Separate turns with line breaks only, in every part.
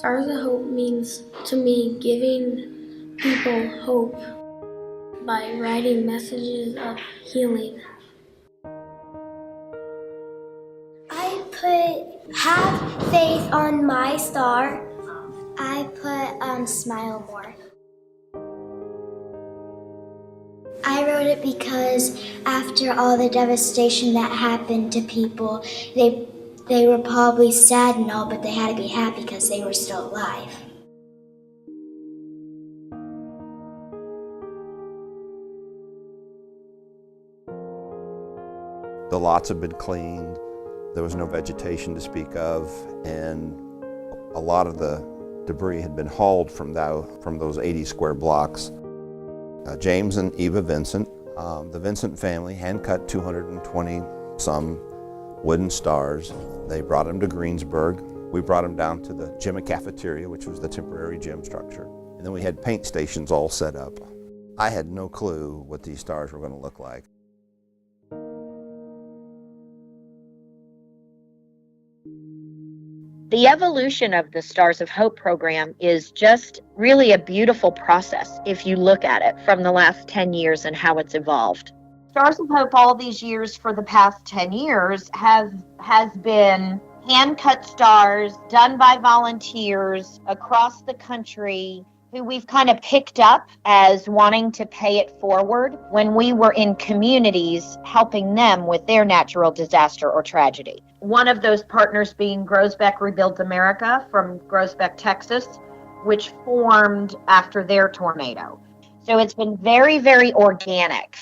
Stars of Hope means to me giving people hope by writing messages of healing.
I put have faith on my star. I put smile more. I wrote it because after all the devastation that happened to people, they were probably sad and all, but they had to be happy because they were still alive.
The lots had been cleaned, there was no vegetation to speak of, and a lot of the debris had been hauled from those 80 square blocks. James and Eva Vincent, the Vincent family, hand-cut 220 some wooden stars. They brought them to Greensburg. We brought them down to the gym and cafeteria, which was the temporary gym structure. And then we had paint stations all set up. I had no clue what these stars were going to look like.
The evolution of the Stars of Hope program is just really a beautiful process if you look at it from the last 10 years and how it's evolved. Stars of Hope all these years for the past 10 years has been hand-cut stars done by volunteers across the country who we've kind of picked up as wanting to pay it forward when we were in communities helping them with their natural disaster or tragedy. One of those partners being Groesbeck Rebuilds America from Groesbeck, Texas, which formed after their tornado. So it's been very, very organic.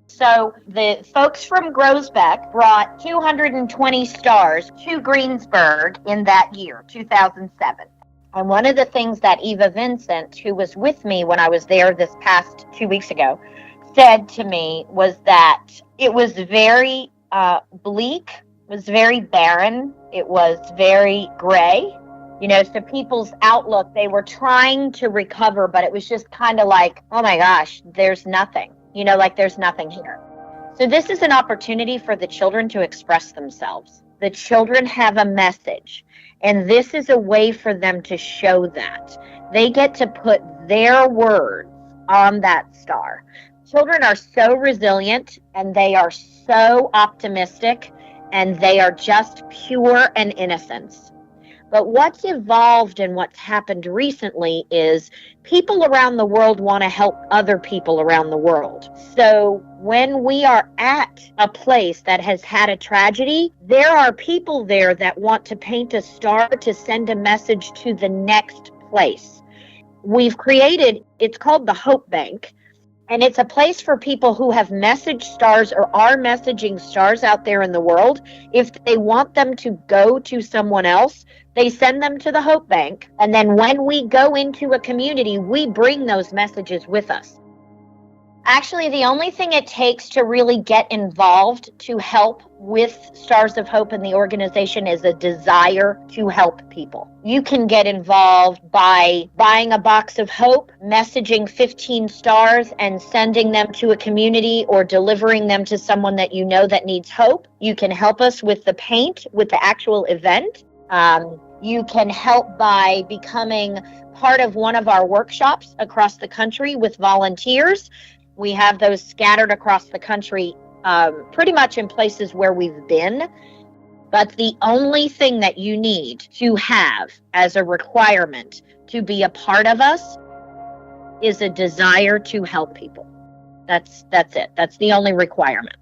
So the folks from Groesbeck brought 220 stars to Greensburg in that year, 2007. And one of the things that Eva Vincent, who was with me when I was there this past 2 weeks ago, said to me was that it was very bleak, it was very barren, it was very gray. You know, so people's outlook, they were trying to recover, but it was just kind of like, oh my gosh, there's nothing. You know, like there's nothing here. So this is an opportunity for the children to express themselves. The children have a message. And this is a way for them to show that. They get to put their words on that star. Children are so resilient and they are so optimistic and they are just pure and innocence. But what's evolved and what's happened recently is people around the world want to help other people around the world. So when we are at a place that has had a tragedy, there are people there that want to paint a star to send a message to the next place. We've created, it's called the Hope Bank, and it's a place for people who have messaged stars or are messaging stars out there in the world. If they want them to go to someone else, they send them to the Hope Bank. And then when we go into a community, we bring those messages with us. Actually, the only thing it takes to really get involved to help with Stars of Hope and the organization is a desire to help people. You can get involved by buying a box of hope, messaging 15 stars and sending them to a community or delivering them to someone that you know that needs hope. You can help us with the paint, with the actual event. You can help by becoming part of one of our workshops across the country with volunteers. We have those scattered across the country, pretty much in places where we've been. But the only thing that you need to have as a requirement to be a part of us is a desire to help people. That's it. That's the only requirement.